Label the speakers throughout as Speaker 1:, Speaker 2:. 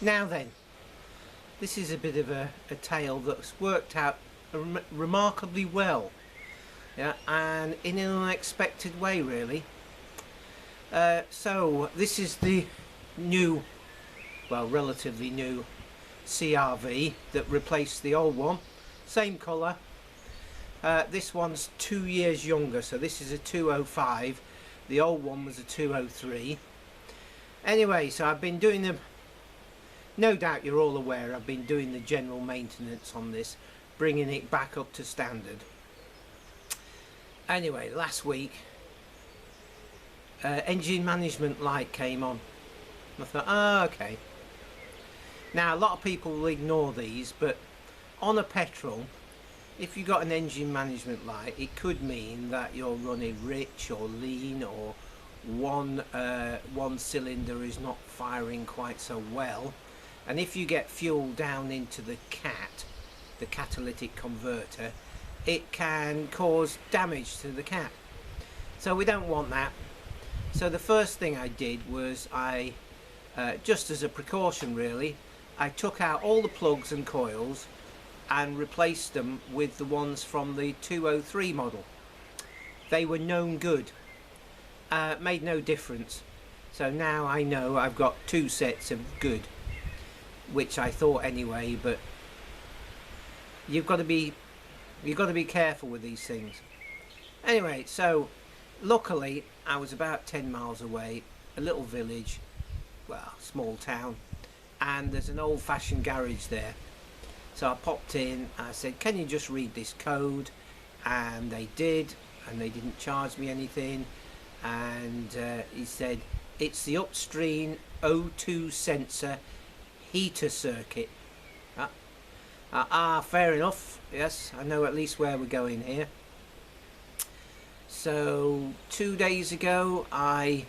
Speaker 1: Now then, this is a bit of a tale that's worked out remarkably well, yeah, and in an unexpected way really. So this is the new, well, relatively new CRV that replaced the old one. Same colour. This one's 2 years younger, so this is a 205. The old one was a 203. Anyway, so I've been doing the, no doubt you're all aware, I've been doing the general maintenance on this, bringing it back up to standard. Anyway, last week, engine management light came on. I thought, oh, okay. Now, a lot of people will ignore these, but on a petrol, if you got an engine management light, it could mean that you're running rich or lean, or one cylinder is not firing quite so well. And if you get fuel down into the the catalytic converter, it can cause damage to the cat. So we don't want that. So the first thing I did was I, just as a precaution really, I took out all the plugs and coils and replaced them with the ones from the 203 model. They were known good. Made no difference. So now I know I've got two sets of good, which I thought anyway, but you've got to be careful with these things. Anyway, so luckily I was about 10 miles away, a little village, well, small town, and there's an old-fashioned garage there. So I popped in, I said, can you just read this code? And they did, and they didn't charge me anything. And he said, it's the upstream O2 sensor heater circuit. Fair enough. Yes, I know at least where we're going here. So 2 days ago I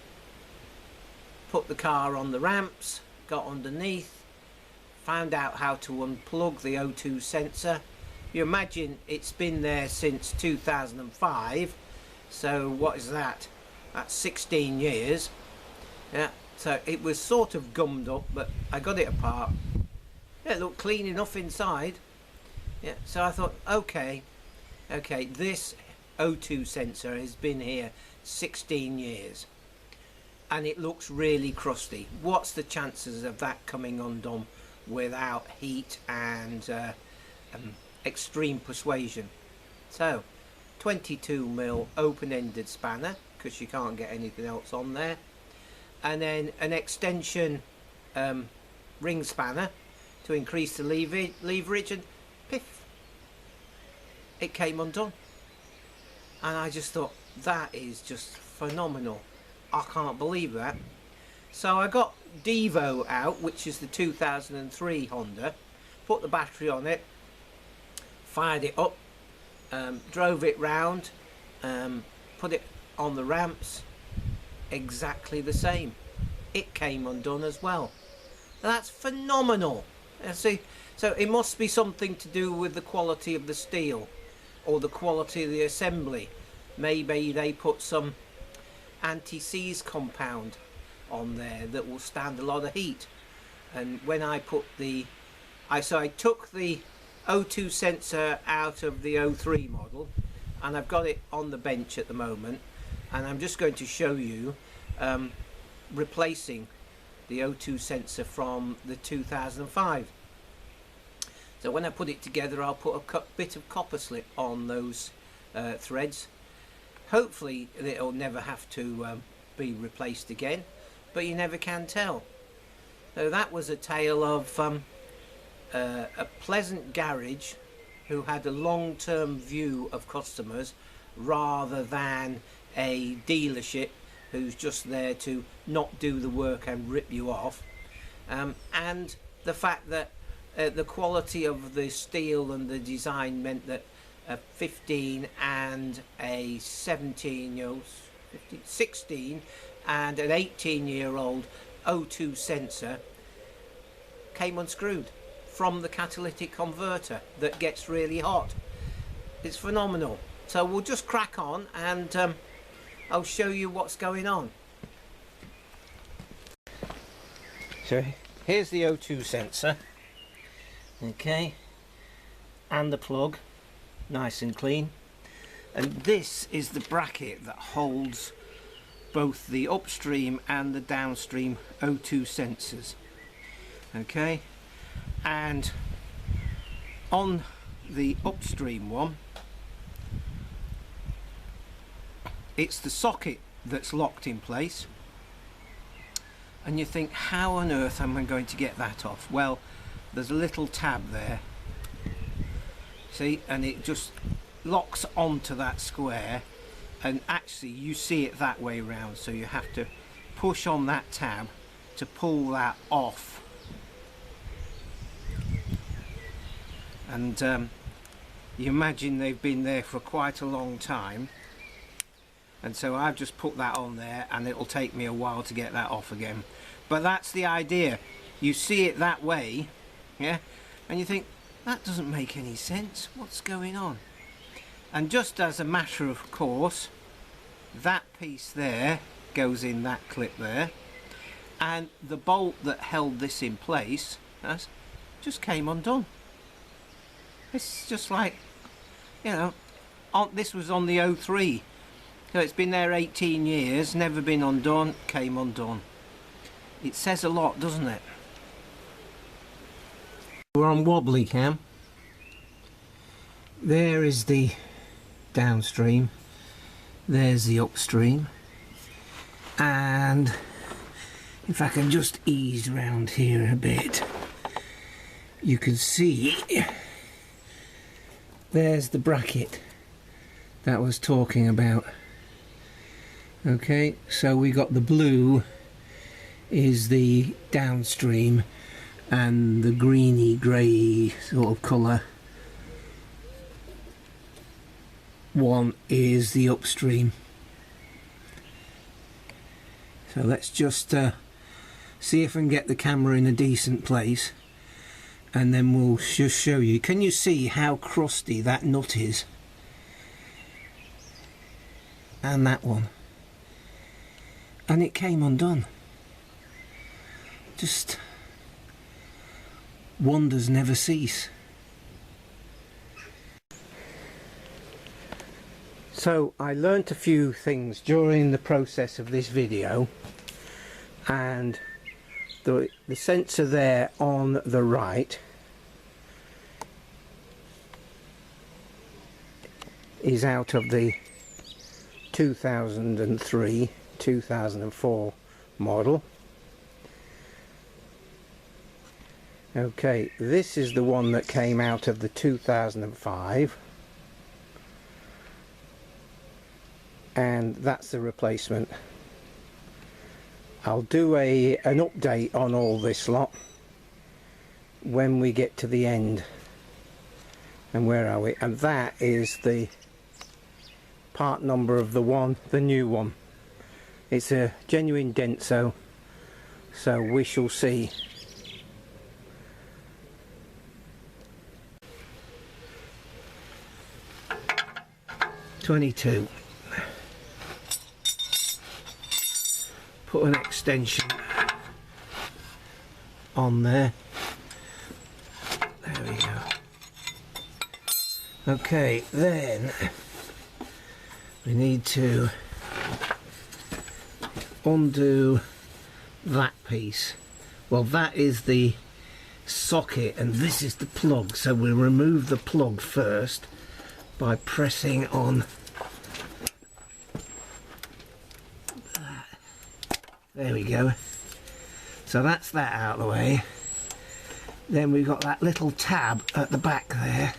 Speaker 1: put the car on the ramps, got underneath, found out how to unplug the O2 sensor. You imagine it's been there since 2005, so what is that? That's 16 years. Yeah, so it was sort of gummed up, but I got it apart. Yeah, it looked clean enough inside. Yeah, so I thought, okay, this O2 sensor has been here 16 years and it looks really crusty. What's the chances of that coming undone without heat and extreme persuasion? So 22mm open-ended spanner, because you can't get anything else on there, and then an extension ring spanner to increase the leverage, and piff, it came undone. And I just thought, that is just phenomenal. I can't believe that. So I got Devo out, which is the 2003 Honda, put the battery on it, fired it up, drove it round, put it on the ramps, exactly the same. It came undone as well. That's phenomenal. See, so it must be something to do with the quality of the steel or the quality of the assembly. Maybe they put some anti-seize compound on there that will stand a lot of heat. And when I put the, so I took the O2 sensor out of the 03 model, and I've got it on the bench at the moment, and I'm just going to show you replacing the O2 sensor from the 2005. So when I put it together, I'll put a bit of copper slip on those threads. Hopefully it'll never have to be replaced again, but you never can tell. So that was a tale of a pleasant garage who had a long-term view of customers rather than a dealership who's just there to not do the work and rip you off, and the fact that the quality of the steel and the design meant that a 15 and a 16 and an 18-year-old O2 sensor came unscrewed from the catalytic converter that gets really hot. It's phenomenal. So we'll just crack on, and I'll show you what's going on. So here's the O2 sensor, okay, and the plug, nice and clean. And this is the bracket that holds both the upstream and the downstream O2 sensors, okay. And on the upstream one, it's the socket that's locked in place, and you think, how on earth am I going to get that off? Well, there's a little tab there, see, and it just locks onto that square, and actually you see it that way round, so you have to push on that tab to pull that off. And you imagine they've been there for quite a long time, and so I've just put that on there, and it'll take me a while to get that off again. But that's the idea. You see it that way, yeah, and you think, that doesn't make any sense, what's going on? And just as a matter of course, that piece there goes in that clip there, and the bolt that held this in place just came undone. It's just like, you know, this was on the 03, so it's been there 18 years, never been undone, came undone. It says a lot, doesn't it? We're on wobbly cam. There is the downstream, there's the upstream, and if I can just ease around here a bit, you can see there's the bracket that I was talking about. Okay, so we got the blue is the downstream, and the greeny grey sort of colour one is the upstream. So let's just see if I can get the camera in a decent place, and then we'll just show you. Can you see how crusty that nut is? And that one. And it came undone. Just wonders never cease. So I learnt a few things during the process of this video, and the sensor there on the right is out of the 2003-2004 model. Okay, this is the one that came out of the 2005, and that's the replacement. I'll do an update on all this lot when we get to the end. And where are we? And that is the part number of the new one. It's a genuine Denso, so we shall see. .22. Put an extension on there. There we go. Okay, then we need to undo that piece. Well, that is the socket and this is the plug, so we'll remove the plug first by pressing on that. There we go. So that's that out of the way. Then we've got that little tab at the back there.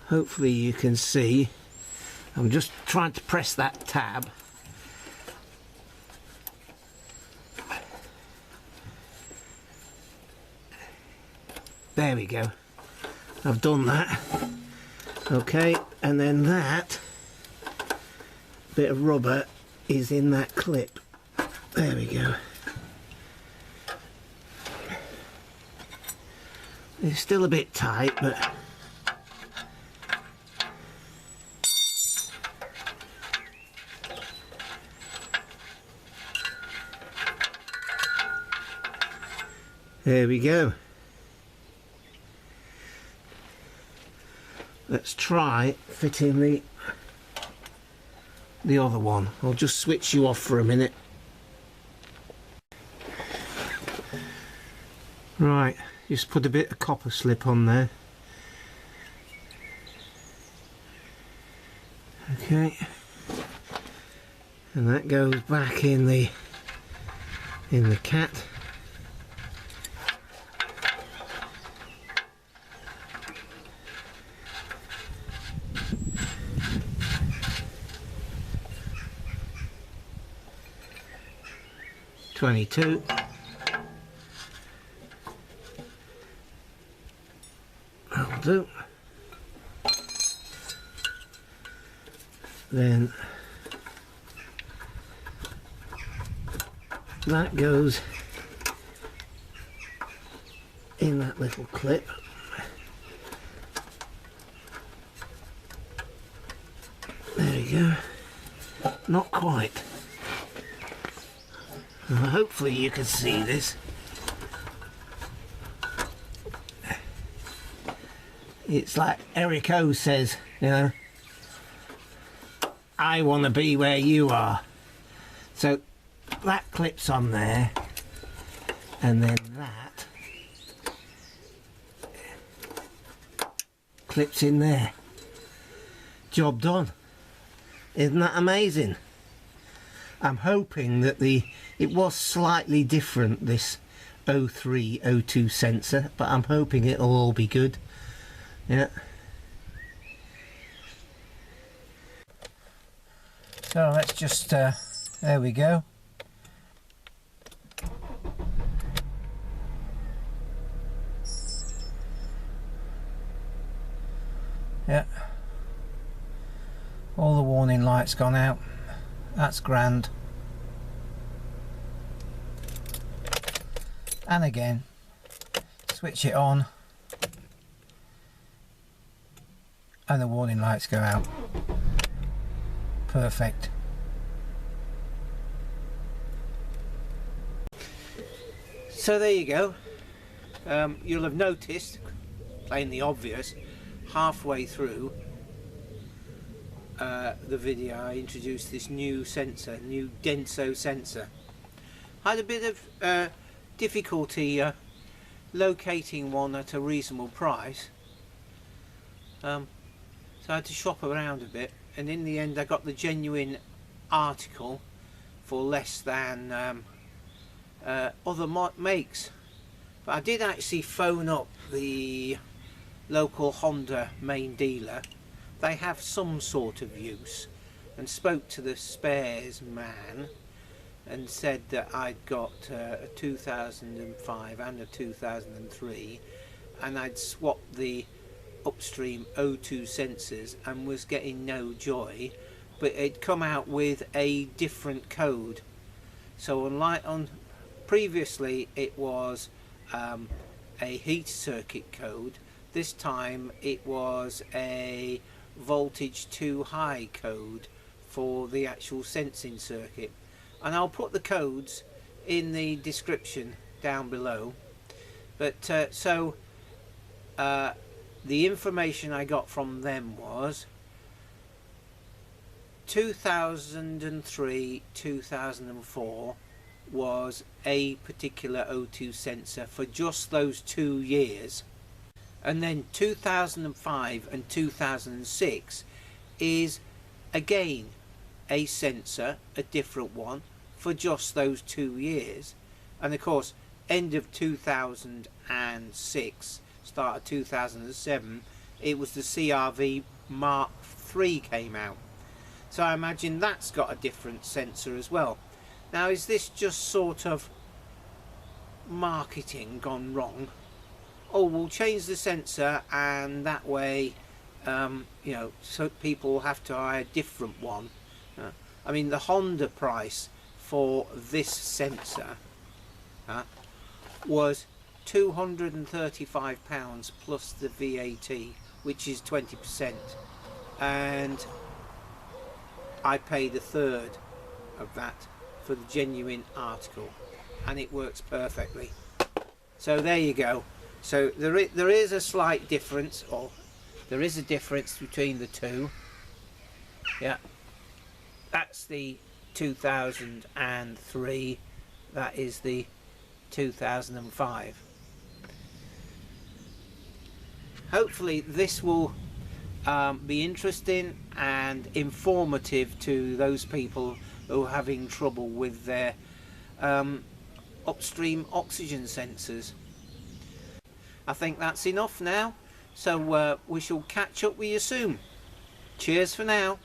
Speaker 1: Hopefully you can see. I'm just trying to press that tab. There we go. I've done that. Okay, and then that bit of rubber is in that clip. There we go. It's still a bit tight, but There we go. Let's try fitting the other one. I'll just switch you off for a minute. Right, just put a bit of copper slip on there. Okay, and that goes back in the cat. .22. That'll do. Then that goes in that little clip. There you go. Not quite. Hopefully you can see this. It's like Eric O says, you know, I want to be where you are. So that clips on there, and then that clips in there. Job done. Isn't that amazing? I'm hoping that it was slightly different, this 03, 02 sensor, but I'm hoping it'll all be good. Yeah. So let's just, there we go. Yeah. All the warning lights gone out. That's grand. And again, switch it on and the warning lights go out. Perfect. So there you go. You'll have noticed, plainly obvious, halfway through the video I introduced this new sensor, new Denso sensor. I had a bit of difficulty locating one at a reasonable price, so I had to shop around a bit, and in the end I got the genuine article for less than other makes. But I did actually phone up the local Honda main dealer. They have some sort of use, and spoke to the spares man and said that I'd got a 2005 and a 2003, and I'd swapped the upstream O2 sensors and was getting no joy, but it'd come out with a different code. So unlike previously it was a heat circuit code, this time it was a voltage too high code for the actual sensing circuit. And I'll put the codes in the description down below. But the information I got from them was 2003, 2004 was a particular O2 sensor for just those 2 years, and then 2005 and 2006 is again a sensor, a different one, for just those 2 years. And of course end of 2006, start of 2007, it was the CRV Mk2 came out. So I imagine that's got a different sensor as well. Now, is this just sort of marketing gone wrong? Oh, we'll change the sensor and that way you know, so people will have to buy a different one. I mean, the Honda price for this sensor was £235 plus the VAT, which is 20%, and I paid a third of that for the genuine article, and it works perfectly. So there you go. So there is a slight difference, or there is a difference between the two. Yeah, that's the 2003, that is the 2005. Hopefully this will be interesting and informative to those people who are having trouble with their upstream oxygen sensors. I think that's enough now, so we shall catch up with you soon. Cheers for now.